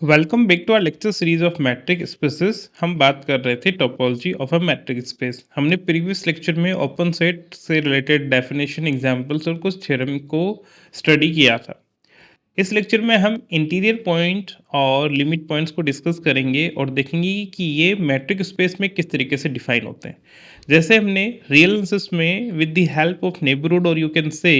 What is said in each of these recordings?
Welcome back to our lecture series of metric spaces. हम बात कर रहे थे topology of a metric space. हमने प्रीवियस लेक्चर में ओपन सेट से रिलेटेड डेफिनेशन, एग्जांपल्स और कुछ थ्योरम को स्टडी किया था। इस लेक्चर में हम इंटीरियर पॉइंट और लिमिट पॉइंट्स को डिस्कस करेंगे और देखेंगे कि ये मैट्रिक स्पेस में किस तरीके से डिफाइन होते हैं। जैसे हमने रियल आंसर्स में with the help of neighbourhood और you can say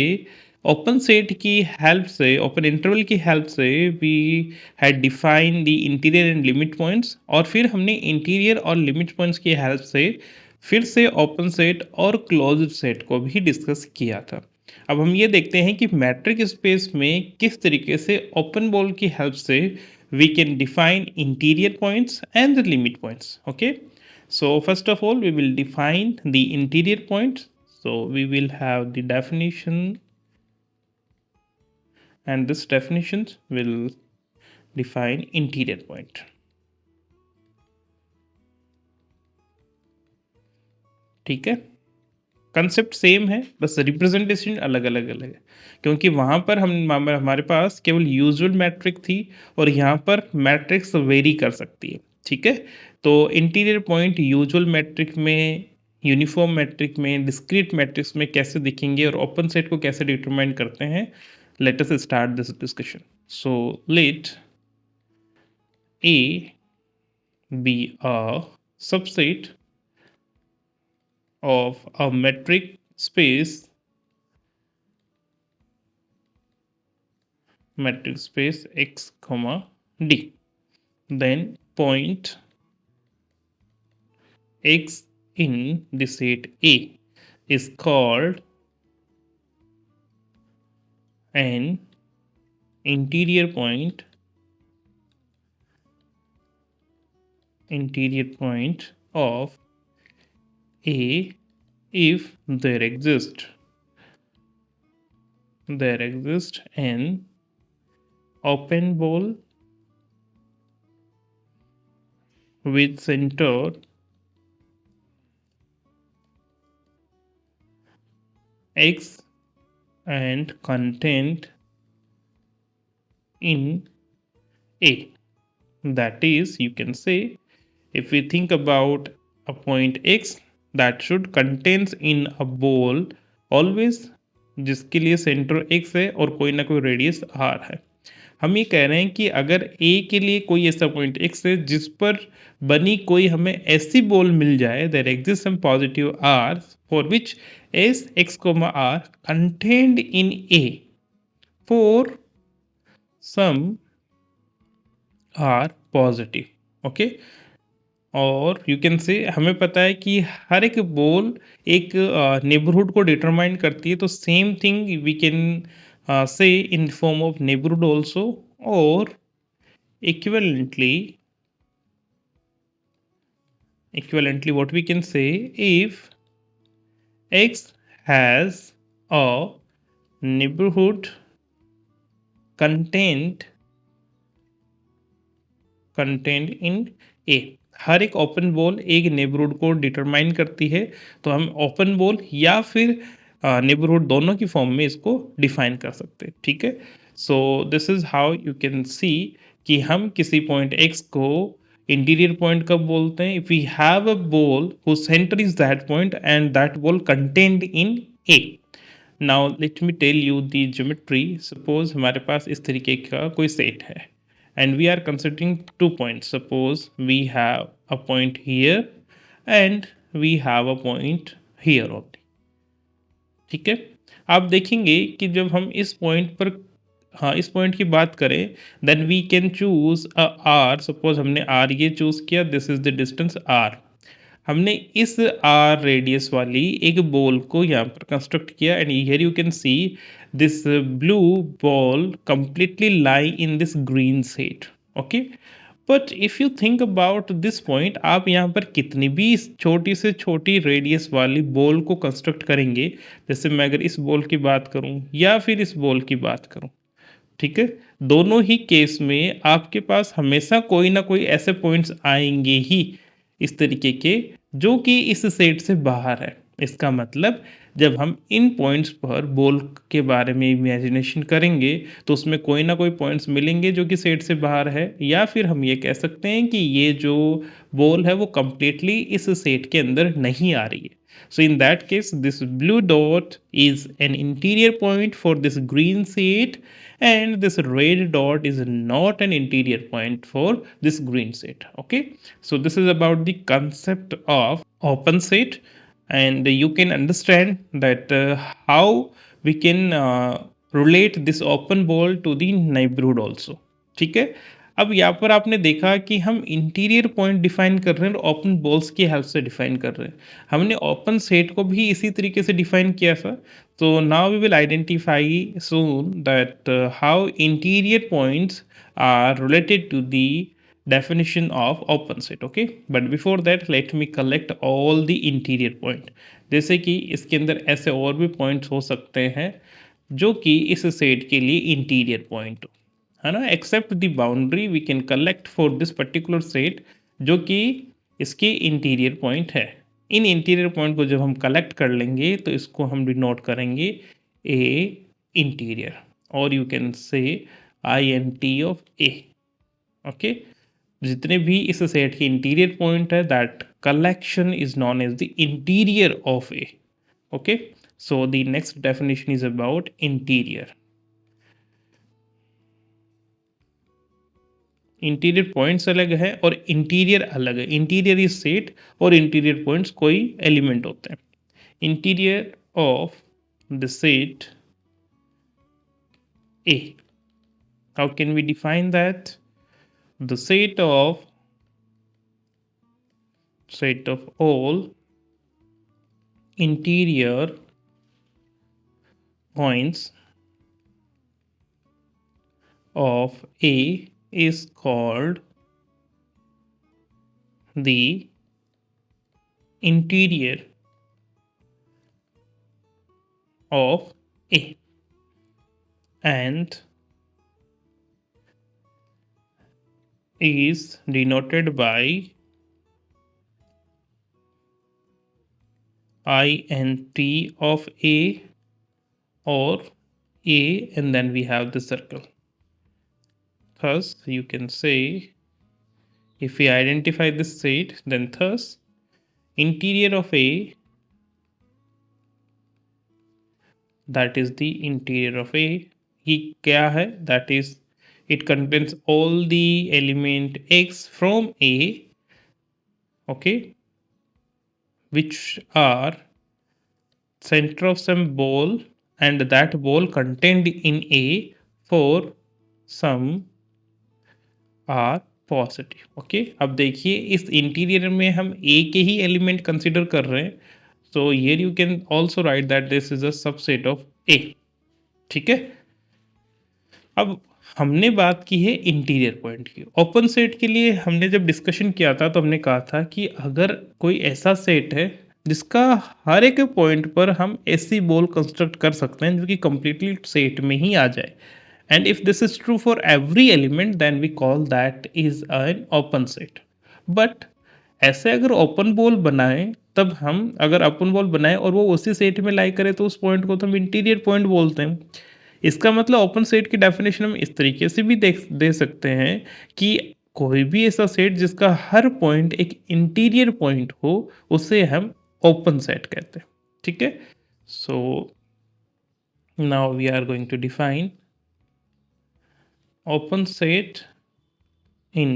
open set की हेल्प से, ओपन इंटरवल की हेल्प से we had define the interior and limit points, और फिर हमने इंटीरियर और लिमिट पॉइंट्स की हेल्प से फिर से ओपन सेट और क्लोज्ड सेट को भी डिस्कस किया था। अब हम ये देखते हैं कि मैट्रिक स्पेस में किस तरीके से ओपन बॉल की हेल्प से we can define interior points and the limit points. Okay, so first of all we will define the interior points. So we will have the definition, and this definitions will define interior point. ठीक है, concept same है, बस representation अलग अलग अलग है, क्योंकि वहाँ पर हमारे पास केवल यूजुअल मैट्रिक थी और यहाँ पर मैट्रिक्स वेरी कर सकती है। ठीक है, तो इंटीरियर पॉइंट यूजुअल मैट्रिक में, यूनिफॉर्म मैट्रिक में, डिस्क्रीट मैट्रिक्स में कैसे दिखेंगे और ओपन सेट को कैसे डिटरमाइन करते हैं, let us start this discussion. So let A be a subset of a metric space x comma d, then point x in the set A is called an interior point of A if there exists an open ball with center x and content in A. That is, you can say, if we think about a point x that should contains in a ball always, जिसके लिए centre x है और कोई ना कोई radius r है। हम ये कह रहे हैं कि अगर a के लिए कोई ऐसा पॉइंट x है जिस पर बनी कोई हमें ऐसी बॉल मिल जाए, there exist some positive r for which s x r contained in a for some r positive. Okay, और यू कैन से हमें पता है कि हर एक बॉल एक नेबरहुड को डिटरमाइन करती है, तो same thing we can say in form of neighbourhood also, और equivalently what we can say, if x has a neighborhood contained in A, हर एक ओपन बॉल एक नेबरहुड को डिटरमाइन करती है, तो हम ओपन बॉल या फिर नेबरहुड दोनों की फॉर्म में इसको डिफाइन कर सकते हैं। ठीक है, so this is how you can see कि हम किसी पॉइंट x को इंटीरियर पॉइंट कब बोलते हैं, if we have a ball whose centre is that point and that ball contained in A। Now let me tell you the geometry. Suppose हमारे पास इस तरीके का कोई सेट है and we are considering 2 points. Suppose we have a point here and we have a point here only. ठीक है, आप देखेंगे कि जब हम इस पॉइंट पर, हाँ इस पॉइंट की बात करें, then we can choose a R. Suppose हमने आर ये चूज किया, this is the distance R. हमने इस आर रेडियस वाली एक बॉल को यहाँ पर कंस्ट्रक्ट किया, and here you can C this blue ball completely lie in this green set. Okay, but if you think about this point, आप यहाँ पर कितनी भी छोटी से छोटी रेडियस वाली बॉल को कंस्ट्रक्ट करेंगे, जैसे मैं अगर इस बॉल की बात करूँ या फिर इस बॉल की बात करूँ, ठीक है, दोनों ही केस में आपके पास हमेशा कोई ना कोई ऐसे पॉइंट्स आएंगे ही इस तरीके के जो कि इस सेट से बाहर है। इसका मतलब जब हम इन पॉइंट्स पर बॉल के बारे में इमेजिनेशन करेंगे तो उसमें कोई ना कोई पॉइंट्स मिलेंगे जो कि सेट से बाहर है, या फिर हम ये कह सकते हैं कि ये जो बॉल है वो कंप्लीटली इस सेट के अंदर नहीं आ रही है. So in that case, this blue dot is an interior point for this green set, and this red dot is not an interior point for this green set. Okay, so this is about the concept of open set, and you can understand that how we can relate this open ball to the neighborhood also. ठीक है. अब यहाँ पर आपने देखा कि हम interior point define कर रहे हैं और ओपन बॉल्स की हेल्प से डिफाइन कर रहे हैं. हमने ओपन सेट को भी इसी तरीके से डिफाइन किया था. तो now we will identify soon that how interior points are related to the definition of open set. Okay, but before that let me collect all the interior point. जैसे कि इसके अंदर ऐसे और भी पॉइंट्स हो सकते हैं जो कि इस सेट के लिए इंटीरियर पॉइंट हो, है ना. Except the boundary we can collect for this particular set जो कि इसके इंटीरियर पॉइंट है. इन इंटीरियर पॉइंट को जब हम कलेक्ट कर लेंगे तो इसको हम डिनोट करेंगे ए इंटीरियर, और you can say I N T of A. Okay, जितने भी इस सेट के इंटीरियर पॉइंट है that collection is known as the interior of A. Okay, so the next definition is about interior. Interior points अलग है और interior अलग है. इंटीरियर इज सेट और इंटीरियर पॉइंट्स कोई एलिमेंट होते हैं. Interior of the set A, how can we define that? The set of all interior points of A is called the interior of A, and is denoted by int of A or A, and then we have the circle. Thus you can say, if we identify this set, then thus interior of A, that is the interior of A, ही क्या है? That is, it contains all the element x from A, okay, which are center of some ball, and that ball contained in A for some are positive. Okay, अब देखिए इस interior में हम ए के ही element consider कर रहे हैं. So here you can also write that this is a subset of A. ठीक है, अब हमने बात की है इंटीरियर पॉइंट की. ओपन सेट के लिए हमने जब डिस्कशन किया था तो हमने कहा था कि अगर कोई ऐसा सेट है जिसका हर एक पॉइंट पर हम ऐसी बॉल कंस्ट्रक्ट कर सकते हैं जो कि कंप्लीटली सेट में ही आ जाए, and if this is true for every element then we call that is an open set. but ऐसे अगर ओपन बॉल बनाएं, तब हम अगर ओपन बॉल बनाएं और वो उसी सेट में लाई करे तो उस पॉइंट को तो हम इंटीरियर पॉइंट बोलते हैं. इसका मतलब ओपन सेट की डेफिनेशन हम इस तरीके से भी दे सकते हैं कि कोई भी ऐसा सेट जिसका हर पॉइंट एक इंटीरियर पॉइंट हो उसे हम ओपन सेट कहते हैं. ठीक है, so now we are going to define open set in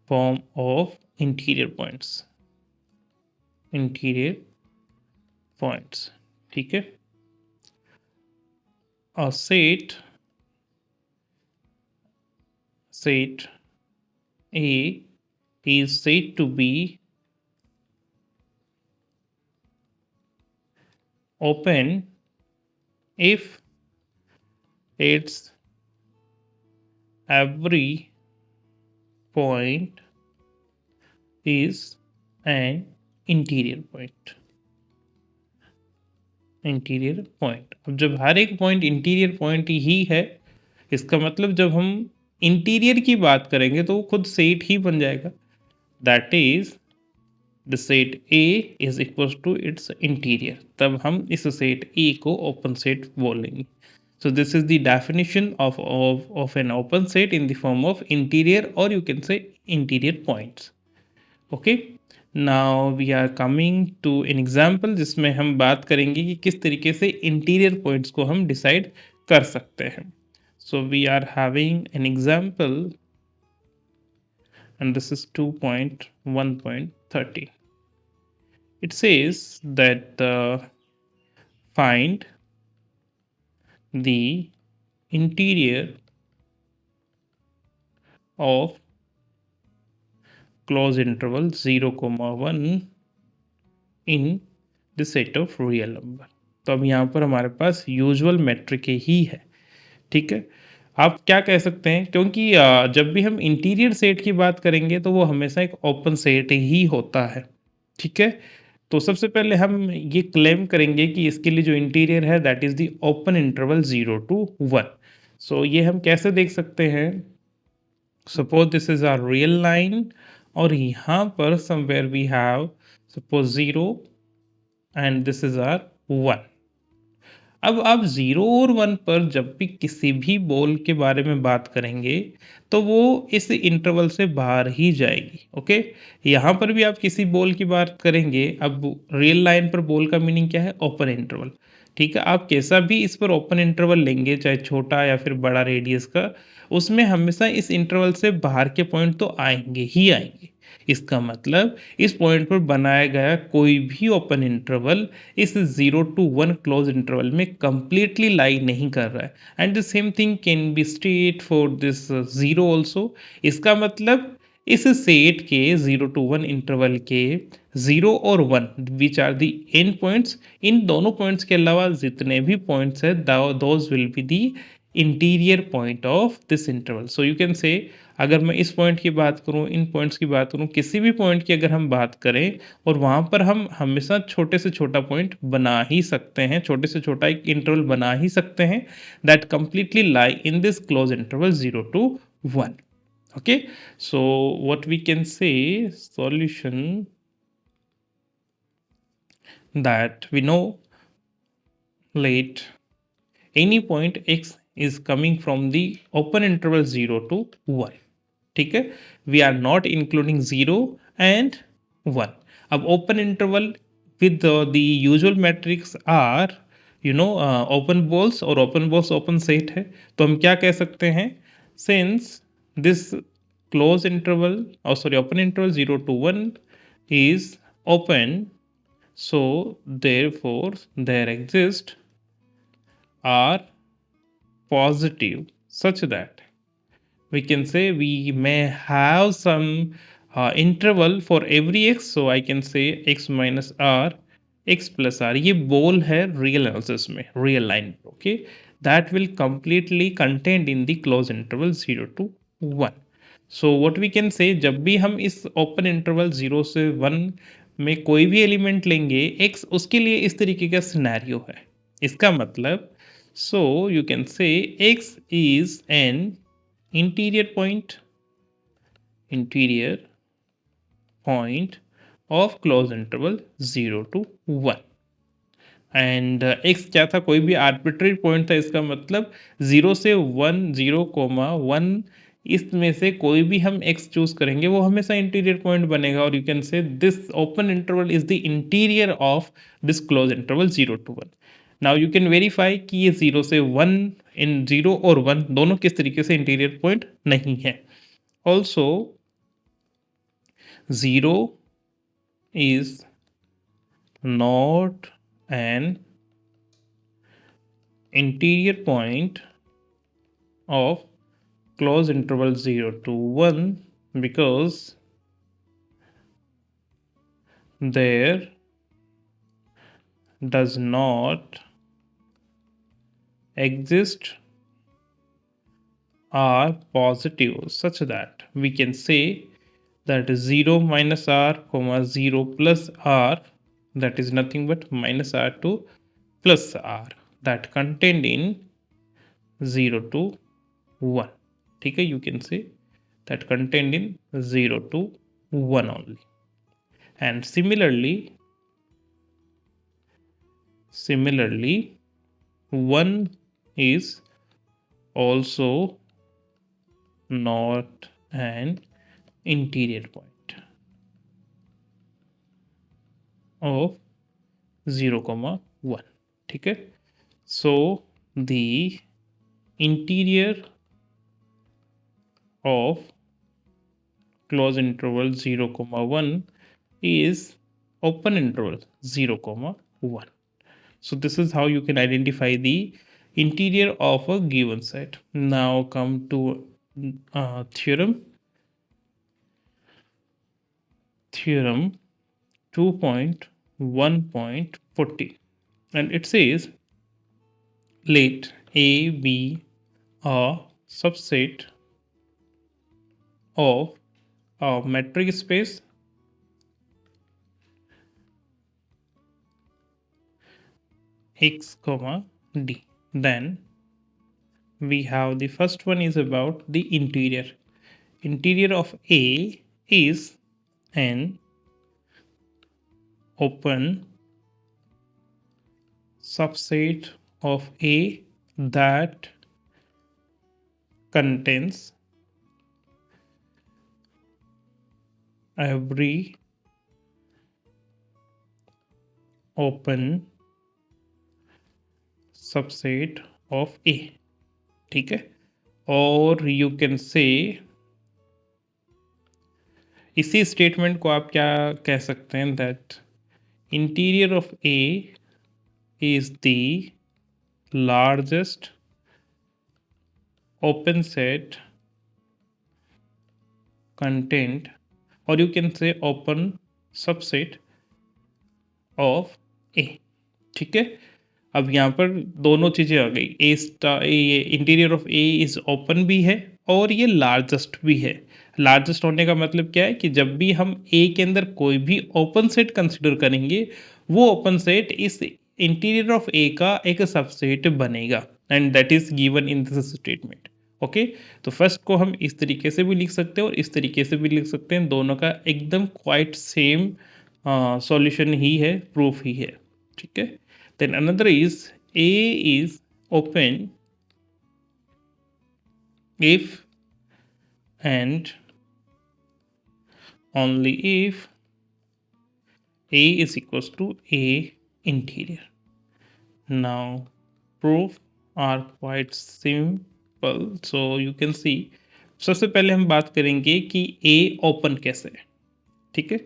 form of interior points. ठीक है, a set A is said to be open if its every point is an interior point. अब जब हर एक point interior point ही है, इसका मतलब जब हम इंटीरियर की बात करेंगे तो वो खुद सेट ही बन जाएगा. That is the set A is equal to its interior, तब हम इस सेट ए को ओपन सेट बोलेंगे. So this is the definition of an open set in the form of interior, or you can say interior points. Okay. Now we are coming to an example जिसमें हम बात करेंगे कि किस तरीके से interior points को हम decide कर सकते हैं. So we are having an example and this is 2.1.30. It says that find the interior of close interval 0, 1 in the set of real number. तो अब यहाँ पर हमारे पास यूजुअल मेट्रिक ही है. ठीक है, आप क्या कह सकते हैं, क्योंकि जब भी हम इंटीरियर सेट की बात करेंगे तो वो हमेशा एक ओपन सेट ही होता है. ठीक है, तो सबसे पहले हम ये क्लेम करेंगे कि इसके लिए जो इंटीरियर है that is the open interval 0 to 1. So ये हम कैसे देख सकते हैं, suppose this is our real line और यहाँ पर somewhere we have suppose 0 and this is our 1. अब आप 0 और 1 पर जब भी किसी भी बॉल के बारे में बात करेंगे तो वो इस इंटरवल से बाहर ही जाएगी. ओके, यहाँ पर भी आप किसी बॉल की बात करेंगे, अब रियल लाइन पर बॉल का मीनिंग क्या है, ओपन इंटरवल. ठीक है, आप कैसा भी इस पर ओपन इंटरवल लेंगे, चाहे छोटा या फिर बड़ा रेडियस का, उसमें हमेशा इस इंटरवल से बाहर के पॉइंट तो आएंगे ही आएंगे. इसका मतलब इस पॉइंट पर बनाया गया कोई भी ओपन इंटरवल इस 0 to 1 क्लोज इंटरवल में कंप्लीटली लाई नहीं कर रहा है. And the same thing can be state for this 0 also. इसका मतलब इस सेट के 0 to 1 इंटरवल के 0 और 1 which are the end points, इन दोनों पॉइंट्स के अलावा जितने भी पॉइंट्स है those will be the interior point of this interval. So you can say, अगर मैं इस पॉइंट की बात करूं, इन पॉइंट्स की बात करूं, किसी भी पॉइंट की अगर हम बात करें और वहां पर हम हमेशा छोटे से छोटा पॉइंट बना ही सकते हैं, छोटे से छोटा एक इंटरवल बना ही सकते हैं that completely lie in this close interval 0 to 1. Okay, so what we can say, solution, that we know let any point x is coming from the open interval 0 to 1. ठीक है, we are not including 0 and 1. अब open interval with the usual metrics are open balls, और open balls open set है, तो हम क्या कह सकते हैं, since this close interval open interval 0 to 1 is open, so therefore there exist are positive such that we can say we may have some interval for every x. So I can say x minus r, x plus r. ये ball है real analysis में, real line. Okay, that will completely contained in the closed interval 0 to 1. So what we can say, जब भी हम इस open interval 0 से 1 में कोई भी एलिमेंट लेंगे x, उसके लिए इस तरीके का सिनेरियो है. इसका मतलब, so you can say x is an interior point of closed interval 0 to 1. And x क्या था, कोई भी आर्बिट्री पॉइंट था. इसका मतलब 0 से 1, 0, 1 इसमें से कोई भी हम x चूज करेंगे वो हमेशा इंटीरियर पॉइंट बनेगा. और यू कैन से this open interval is the interior of this close interval 0 to 1. Now you can verify कि ये 0 से 1, इन 0 और 1 दोनों किस तरीके से इंटीरियर पॉइंट नहीं है. Also 0 is not an interior point of close interval 0 to 1 because there does not exist are positive such that we can say that 0 minus r, 0 plus r, that is nothing but minus r2 plus r, that contained in 0 to 1. ठीक है, you can say that contained in 0 to 1 only. and similarly 1 is also not an interior point of 0,1. ठीक है, so the interior of close interval 0,1 is open interval 0,1. So this is how you can identify the interior of a given set. Now come to theorem 2.1.40, and it says let A be a subset of a metric space x comma d. Then we have the first one is about the interior of A is an open subset of A that contains every open subset of A. ठीक है, और you can से इसी statement को आप क्या कह सकते हैं that interior of A is the largest open set contained, और you can say open subset of A. ठीक है, अब यहाँ पर दोनों चीज़ें आ गई, ये interior of A is open भी है और ये लार्जेस्ट भी है. लार्जेस्ट होने का मतलब क्या है कि जब भी हम ए के अंदर कोई भी ओपन सेट कंसिडर करेंगे वो ओपन सेट इस इंटीरियर ऑफ ए का एक सबसेट बनेगा, and that is given in this statement. Okay, तो फर्स्ट को हम इस तरीके से भी लिख सकते हैं और इस तरीके से भी लिख सकते हैं, दोनों का एकदम क्वाइट सेम सॉल्यूशन ही है, प्रूफ ही है. ठीक है, then another is A is open if and only if A is equals to A interior. Now proof are quite simple, so you can see सबसे पहले हम बात करेंगे कि A open कैसे है. ठीक है,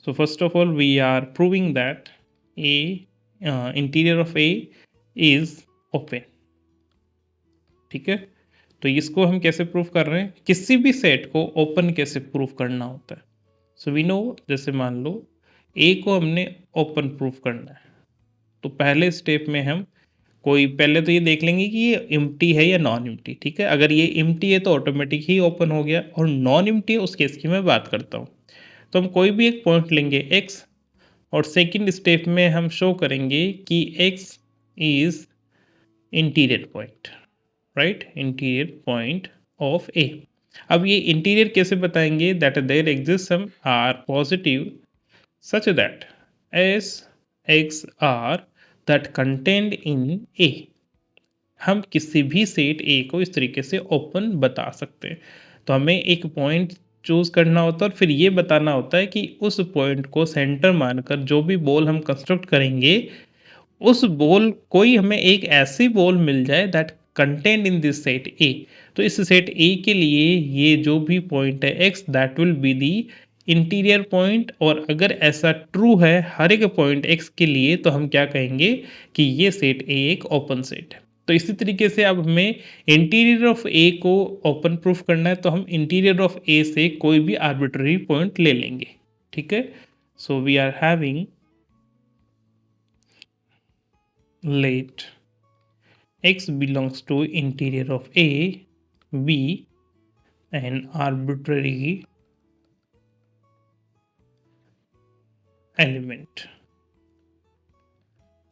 so first of all we are proving that A interior of A is open. ठीक है, तो इसको हम कैसे प्रूव कर रहे हैं, किसी भी सेट को ओपन कैसे प्रूव करना होता है. सो वी नो, जैसे मान लो ए को हमने ओपन प्रूव करना है, तो पहले स्टेप में हम पहले तो ये देख लेंगे कि ये एम्प्टी है या नॉन एम्प्टी. ठीक है, अगर ये एम्प्टी है तो ऑटोमेटिक ही ओपन हो गया, और नॉन एम्प्टी है उस केस की मैं बात करता हूँ. तो हम कोई भी एक पॉइंट लेंगे एक्स, और सेकंड स्टेप में हम शो करेंगे कि x is interior point, right, interior point of a. अब ये इंटीरियर कैसे बताएंगे, that there exist some R positive such that S X R that contained in a. हम किसी भी सेट a को इस तरीके से ओपन बता सकते हैं. तो हमें एक पॉइंट चूज़ करना होता है और फिर ये बताना होता है कि उस पॉइंट को सेंटर मानकर जो भी बॉल हम कंस्ट्रक्ट करेंगे, उस बॉल कोई हमें एक ऐसी बॉल मिल जाए that content in this set ए. तो इस सेट ए के लिए ये जो भी पॉइंट है x, that will be the interior point. और अगर ऐसा ट्रू है हर एक पॉइंट एक्स के लिए, तो हम क्या कहेंगे कि ये सेट ए एक ओपन सेट है. तो इसी तरीके से अब हमें इंटीरियर ऑफ ए को ओपन प्रूफ करना है, तो हम इंटीरियर ऑफ ए से कोई भी आर्बिट्ररी पॉइंट ले लेंगे. ठीक है, so we are having let x belongs to interior of A be an arbitrary element.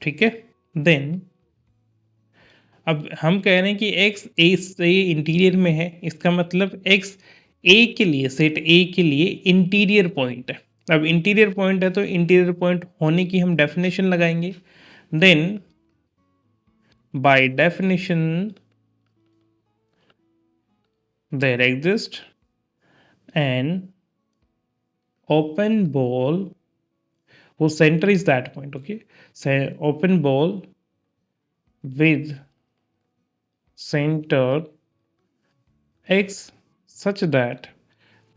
ठीक है, देन अब हम कह रहे हैं कि x a से इंटीरियर में है, इसका मतलब x a के लिए, सेट a के लिए इंटीरियर पॉइंट है. अब इंटीरियर पॉइंट है तो इंटीरियर पॉइंट होने की हम डेफिनेशन लगाएंगे। Then by definition there exist an open ball whose center is that point. Okay, say open ball with center x such that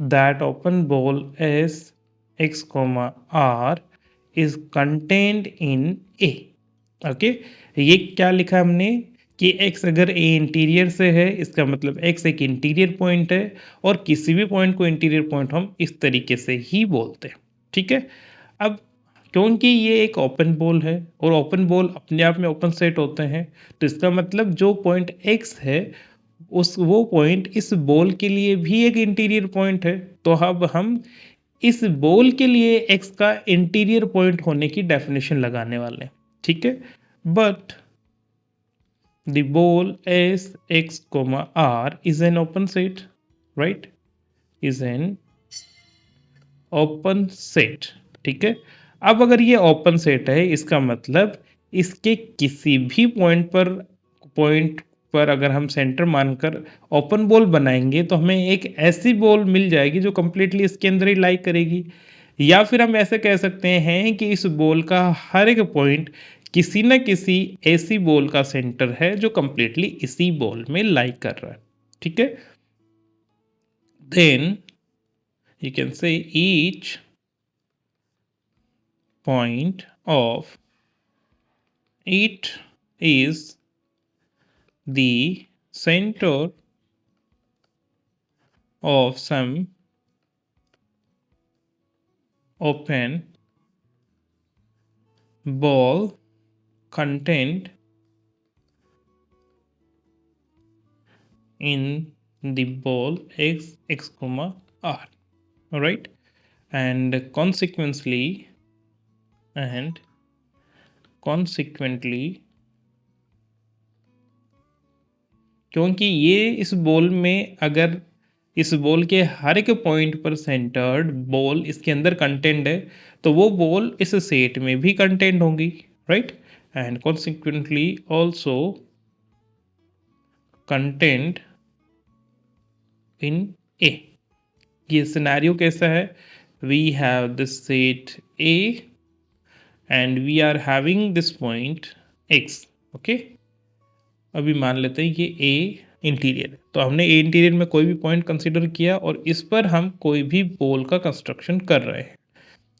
that open ball is x comma r is contained in a. Okay, ये क्या लिखा हमने कि x अगर a interior से है, इसका मतलब x एक इंटीरियर पॉइंट है और किसी भी पॉइंट को इंटीरियर पॉइंट हम इस तरीके से ही बोलते हैं। ठीक है, अब क्योंकि ये एक ओपन बॉल है और ओपन बॉल अपने आप में ओपन सेट होते हैं, तो इसका मतलब जो पॉइंट x है उस वो पॉइंट इस बॉल के लिए भी एक इंटीरियर पॉइंट है। तो अब हम इस बॉल के लिए x का इंटीरियर पॉइंट होने की डेफिनेशन लगाने वाले हैं। ठीक है, but the ball s x comma r is an open set, right? is an open set. ठीक है, अब अगर ये ओपन सेट है, इसका मतलब इसके किसी भी पॉइंट पर अगर हम सेंटर मानकर ओपन बॉल बनाएंगे तो हमें एक ऐसी बॉल मिल जाएगी जो कंप्लीटली इसके अंदर ही लाई करेगी। या फिर हम ऐसे कह सकते हैं कि इस बॉल का हर एक पॉइंट किसी न किसी ऐसी बॉल का सेंटर है जो कंप्लीटली इसी बॉल में लाई कर रहा है। ठीक है, then you can say each point of it is the center of some open ball contained in the ball x comma r. All right, and consequently क्योंकि ये इस बॉल में अगर इस बॉल के हर एक पॉइंट पर सेंटर्ड बॉल इसके अंदर कंटेंट है तो वो बॉल इस सेट में भी कंटेंट होंगी, right? And consequently also contained in A. ये सिनेरियो कैसा है? We have this set A and we are having this point X. Okay, अभी मान लेते हैं ये ए इंटीरियर है, तो हमने ए इंटीरियर में कोई भी पॉइंट कंसीडर किया और इस पर हम कोई भी बॉल का कंस्ट्रक्शन कर रहे हैं।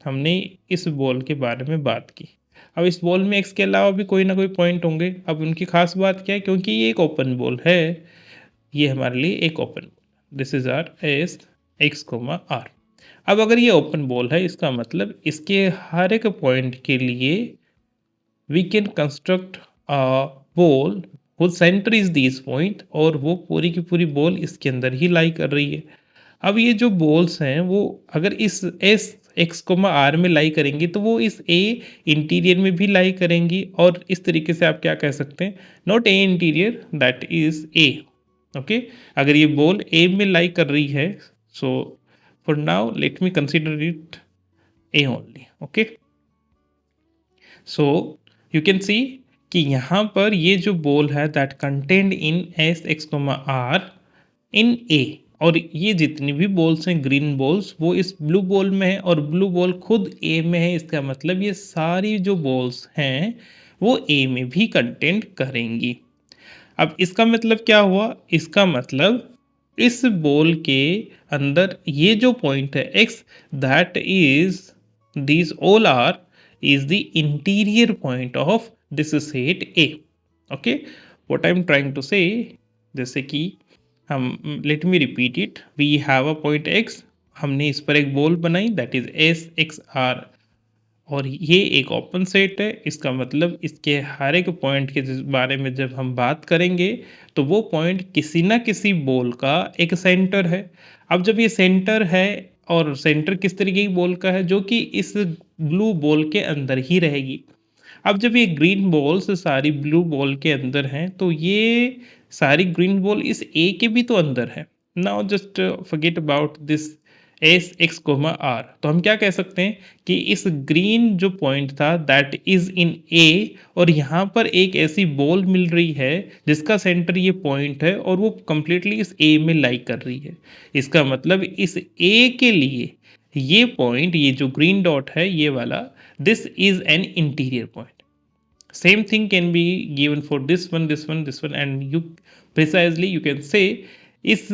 हमने इस बॉल के बारे में बात की। अब इस बॉल में एक्स के अलावा भी कोई ना कोई पॉइंट होंगे। अब उनकी खास बात क्या है? क्योंकि ये एक ओपन बॉल है, ये हमारे लिए एक open ball, this is our S X comma R. अब अगर ये ओपन बॉल है, इसका मतलब इसके हर एक पॉइंट के लिए we can construct a ball वो सेंटर इज दिस पॉइंट, और वो पूरी की पूरी बॉल इसके अंदर ही लाई कर रही है। अब ये जो बॉल्स हैं वो अगर इस एस एक्स कोमा आर में लाई करेंगी तो वो इस ए इंटीरियर में भी लाई करेंगी, और इस तरीके से आप क्या कह सकते हैं? Not A interior, that is A. Okay, अगर ये बॉल ए में लाई कर रही है, so for now let me consider it A only. Okay, so you can see कि यहाँ पर ये जो बॉल है that contained in S X comma R in A, और ये जितनी भी बॉल्स हैं ग्रीन बॉल्स वो इस ब्लू बॉल में है और ब्लू बॉल खुद ए में है। इसका मतलब ये सारी जो बॉल्स हैं वो ए में भी कंटेंट करेंगी। अब इसका मतलब क्या हुआ? इसका मतलब इस बॉल के अंदर ये जो पॉइंट है x, that is these all are is the interior point of this set A. Okay, what I'm trying to say, जैसे कि हम let me repeat it, we have a point x, हमने इस पर एक बॉल बनाई that is S X R, और ये एक ओपन सेट है। इसका मतलब इसके हर एक पॉइंट के बारे में जब हम बात करेंगे तो वो पॉइंट किसी ना किसी बॉल का एक सेंटर है। अब जब ये सेंटर है, और सेंटर किस तरीके की बॉल का है? जो कि इस ब्लू बॉल के अंदर ही रहेगी। अब जब ये ग्रीन बॉल्स सारी ब्लू बॉल के अंदर हैं तो ये सारी ग्रीन बॉल इस ए के भी तो अंदर है। Now just forget about this S X comma R, तो हम क्या कह सकते हैं कि इस ग्रीन जो पॉइंट था दैट इज इन ए, और यहाँ पर एक ऐसी बॉल मिल रही है जिसका सेंटर ये पॉइंट है और वो कंप्लीटली इस ए में लाई कर रही है। इसका मतलब इस ए के लिए ये पॉइंट, ये जो ग्रीन डॉट है ये वाला, this is an interior point. same thing can be given for this one and you precisely you can say इस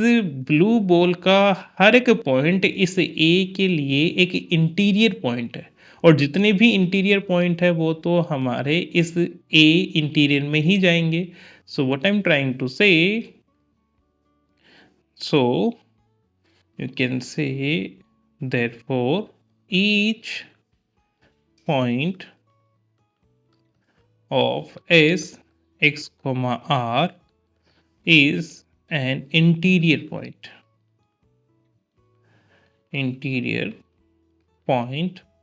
ब्लू बॉल का हर एक पॉइंट इस ए के लिए एक इंटीरियर पॉइंट है, और जितने भी इंटीरियर पॉइंट है वो तो हमारे इस ए इंटीरियर में ही जाएंगे। So what I am trying to say, so you can say therefore each point of s x comma r is an interior point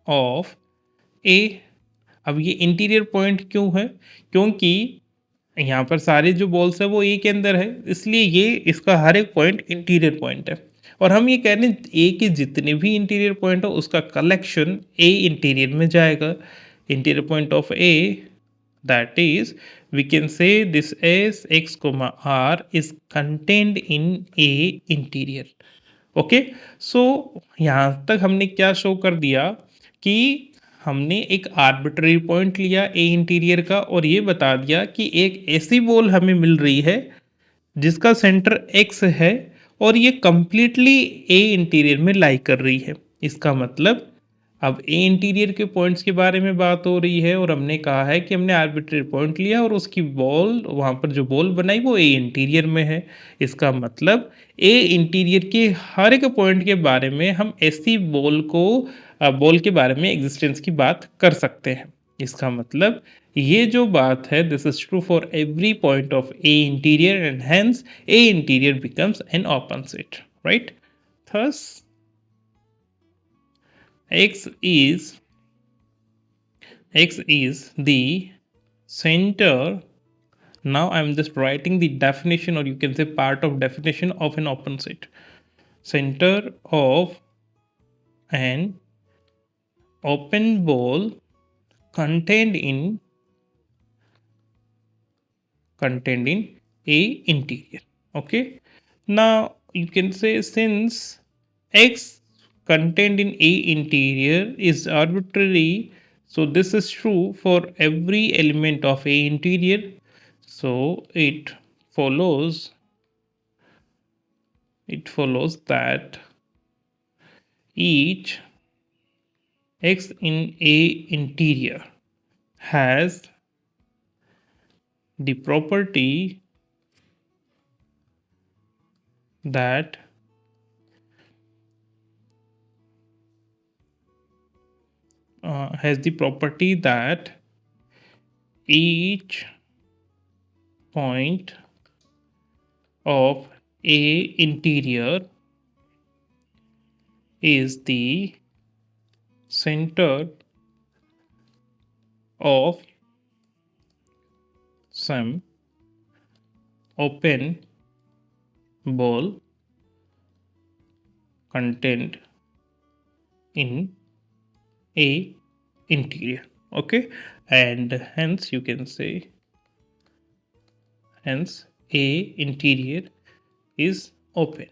of a। अब ये इंटीरियर पॉइंट क्यों है? क्योंकि यहाँ पर सारे जो बॉल्स है वो ए के अंदर है, इसलिए ये इसका हर एक पॉइंट इंटीरियर पॉइंट है। और हम ये कह रहे हैं ए के जितने भी इंटीरियर पॉइंट हो उसका कलेक्शन ए इंटीरियर में जाएगा। Interior point of A, that is we can say this s x comma r is contained in a interior। Okay, so यहाँ तक हमने क्या शो कर दिया कि हमने एक आर्बिट्ररी पॉइंट लिया ए इंटीरियर का और ये बता दिया कि एक ऐसी बॉल हमें मिल रही है जिसका सेंटर एक्स है और ये कंप्लीटली ए इंटीरियर में लाई कर रही है। इसका मतलब अब ए इंटीरियर के पॉइंट्स के बारे में बात हो रही है और हमने कहा है कि हमने आर्बिट्ररी पॉइंट लिया और उसकी बॉल, वहाँ पर जो बॉल बनाई वो ए इंटीरियर में है। इसका मतलब ए इंटीरियर के हर एक पॉइंट के बारे में हम ऐसी बॉल के बारे में एग्जिस्टेंस की बात कर सकते हैं। इसका मतलब ये जो बात है this is true for every point of A interior and hence A interior becomes an open set, right. Thus x is the center. Now I'm just writing the definition, or you can say part of definition of an open set. Center of an open ball contained in a interior. Okay, now you can say since x contained in a interior is arbitrary, so this is true for every element of a interior. So it follows that each x in a interior has the property that each point of a interior is the center of some open ball contained in a interior. Okay, and hence you can say hence a interior is open.